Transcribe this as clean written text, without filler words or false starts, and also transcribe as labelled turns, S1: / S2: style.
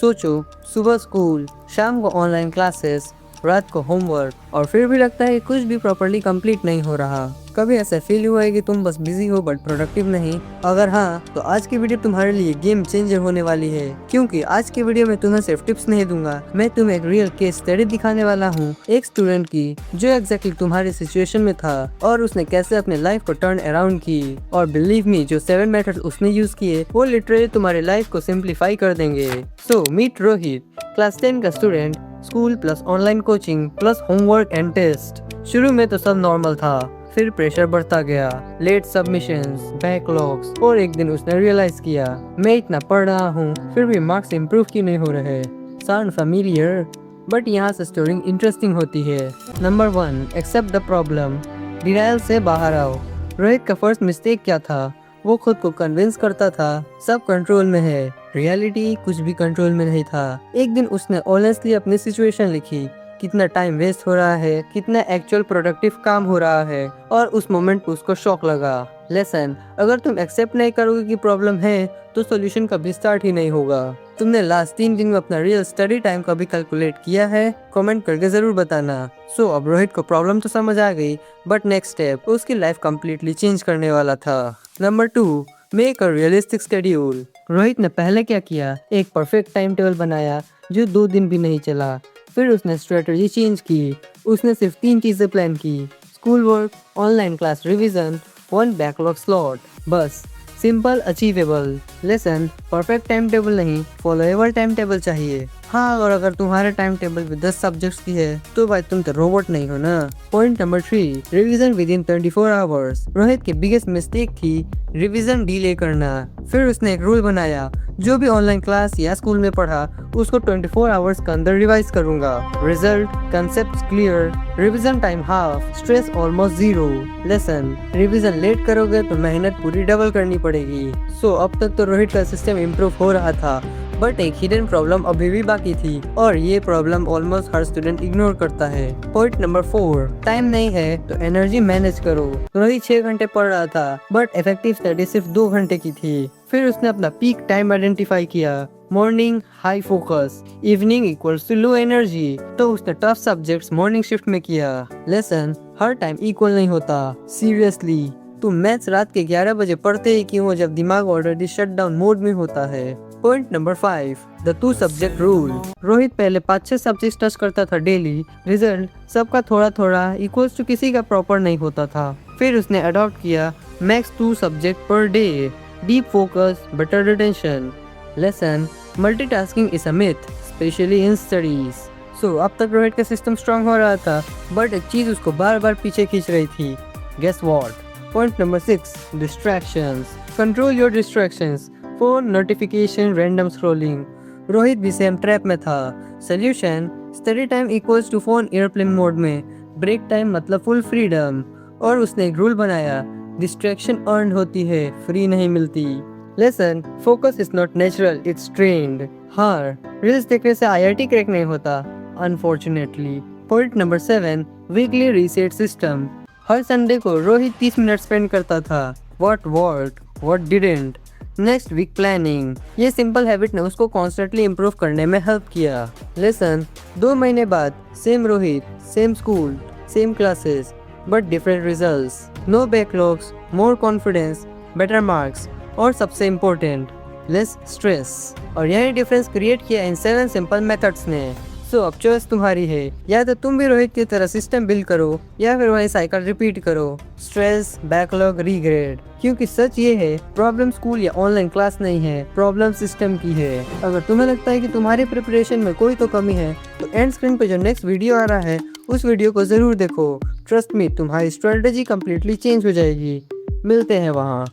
S1: सोचो, सुबह स्कूल, शाम को ऑनलाइन क्लासेस, रात को होमवर्क और फिर भी लगता है कि कुछ भी प्रॉपर्ली कंप्लीट नहीं हो रहा। कभी ऐसा फील हुआ है कि तुम बस बिजी हो बट प्रोडक्टिव नहीं? अगर हाँ, तो आज की वीडियो तुम्हारे लिए गेम चेंजर होने वाली है, क्योंकि आज की वीडियो में तुम्हें सिर्फ टिप्स नहीं दूंगा, मैं तुम्हें एक रियल केस स्टडी दिखाने वाला हूँ, एक स्टूडेंट की जो एग्जैक्टली तुम्हारी सिचुएशन में था और उसने कैसे अपने लाइफ को टर्न अराउंड की। और बिलीव मी, जो 7 मेथड्स उसने यूज किए वो लिटरली तुम्हारी लाइफ को सिंप्लीफाई कर देंगे। सो मीट रोहित, क्लास 10 का student, school plus online coaching plus homework and test. शुरू में तो सब नॉर्मल था, फिर प्रेशर बढ़ता गया, लेट सबमिशंस, बैकलॉग्स, और एक दिन उसने रियलाइज किया, मैं इतना पढ़ रहा हूँ फिर भी मार्क्स इम्प्रूव क्यों नहीं हो रहे। Sound familiar? बट यहाँ से स्टोरी इंटरेस्टिंग होती है। Number 1, except the problem. Denial से बाहर आओ। रोहित का फर्स्ट मिस्टेक क्या था? वो खुद को कन्विंस करता था सब कंट्रोल में है, रियलिटी कुछ भी कंट्रोल में नहीं था। एक दिन उसने ऑनेस्टली अपनी सिचुएशन लिखी, कितना टाइम वेस्ट हो रहा है, कितना एक्चुअल प्रोडक्टिव काम हो रहा है, और उस मोमेंट पे उसको शॉक लगा। लेसन, अगर तुम एक्सेप्ट नहीं करोगे कि प्रॉब्लम है तो सॉल्यूशन कभी स्टार्ट ही नहीं होगा। तुमने लास्ट 3 दिन में अपना रियल स्टडी टाइम कभी कैलकुलेट किया है? कमेंट करके जरूर बताना। सो अब रोहित को प्रॉब्लम तो समझ आ गई, बट नेक्स्ट स्टेप उसकी लाइफ कम्प्लीटली चेंज करने वाला था। Number 2, make a realistic schedule. Rohit ने पहले क्या किया, एक परफेक्ट टाइम टेबल बनाया जो 2 दिन भी नहीं चला। फिर उसने स्ट्रेटजी चेंज की। उसने सिर्फ 3 चीजें प्लान की, school work, online class revision, 1 backlog slot. बस, simple, achievable. Lesson, perfect time table नहीं, फॉलोएबल टाइम टेबल चाहिए। हाँ, और अगर तुम्हारे टाइम टेबल में 10 सब्जेक्ट्स की है तो भाई तुम तो रोबोट नहीं हो ना। Point number 3, revision with in 24 hours. Rohit की बिगेस्ट मिस्टेक थी रिवीजन डिले करना। फिर उसने एक रूल बनाया, जो भी ऑनलाइन क्लास या स्कूल में पढ़ा उसको 24 आवर्स के अंदर रिवाइज करूंगा। Result, concept clear, revision time half, stress almost 0। Lesson, revision late करोगे तो मेहनत पूरी डबल करनी पड़ेगी। सो अब तक तो रोहित का सिस्टम इम्प्रूव हो रहा था, बट एक हिडन प्रॉब्लम अभी भी बाकी थी, और ये प्रॉब्लम ऑलमोस्ट हर स्टूडेंट इग्नोर करता है। पॉइंट नंबर 4, टाइम नहीं है तो एनर्जी मैनेज करो। रोहित 6 घंटे पढ़ रहा था, बट इफेक्टिव स्टडी सिर्फ 2 घंटे की थी। फिर उसने अपना पीक टाइम आइडेंटिफाई किया, morning high focus, evening equals to low energy. तो उसने टफ सब्जेक्ट्स मॉर्निंग शिफ्ट में किया। लेसन, हर टाइम इक्वल नहीं होता। सीरियसली, तुम मैथ्स रात के 11 बजे पढ़ते ही क्यों, जब दिमाग ऑलरेडी शट डाउन मोड में होता है। Point number 5, the 2 subject rule. Rohit पहले 5-6 सब्जेक्ट टच करता था डेली। रिजल्ट सबका थोड़ा थोड़ा इक्वल्स टू किसी का प्रॉपर नहीं होता था। फिर उसने अडॉप्ट किया max 2 subject per day, deep focus, better retention. Lesson, multitasking is a myth, specially in studies. So अब तक रोहित का सिस्टम स्ट्रांग हो रहा था, बट एक चीज उसको बार बार पीछे खींच रही थी। Guess what? Point number 6, distractions. Control your distractions. Phone, notification, random scrolling. Rohit भी सेम ट्रैप में था। Solution, study time equals to phone airplane mode में, ब्रेक टाइम मतलब फुल फ्रीडम। और उसने एक रूल बनाया, डिस्ट्रैक्शन अर्न होती है, फ्री नहीं मिलती। Lesson, focus is not natural, it's trained. हाँ, रील्स देखने से IIT क्रैक नहीं होता, unfortunately. Point number 7, weekly reset system. हर संडे को रोहित 30 मिनट स्पेंड करता था। What worked, what didn't, next week planning. ये सिंपल हैबिट ने उसको कॉन्स्टेंटली इम्प्रूव करने में हेल्प किया। लेसन, 2 महीने बाद same Rohit, same school, same classes, but different results. No backlogs, more confidence, better marks, और सबसे इम्पोर्टेंट, लेस स्ट्रेस। और यही डिफरेंस क्रिएट किया इन 7 सिंपल मेथड्स ने। सो अब चॉइस तुम्हारी है, या तो तुम भी रोहित की तरह सिस्टम बिल्ड करो, या फिर वही साइकिल रिपीट करो, स्ट्रेस, बैकलॉग, रिग्रेट। क्योंकि सच ये है, प्रॉब्लम स्कूल या ऑनलाइन क्लास नहीं है, प्रॉब्लम सिस्टम की है। अगर तुम्हें लगता है कि तुम्हारी प्रिपरेशन में कोई तो कमी है, तो एंड स्क्रीन पे जो नेक्स्ट वीडियो आ रहा है उस वीडियो को जरूर देखो। ट्रस्ट मी, तुम्हारी स्ट्रेटेजी कम्प्लीटली चेंज हो जाएगी। मिलते हैं वहाँ।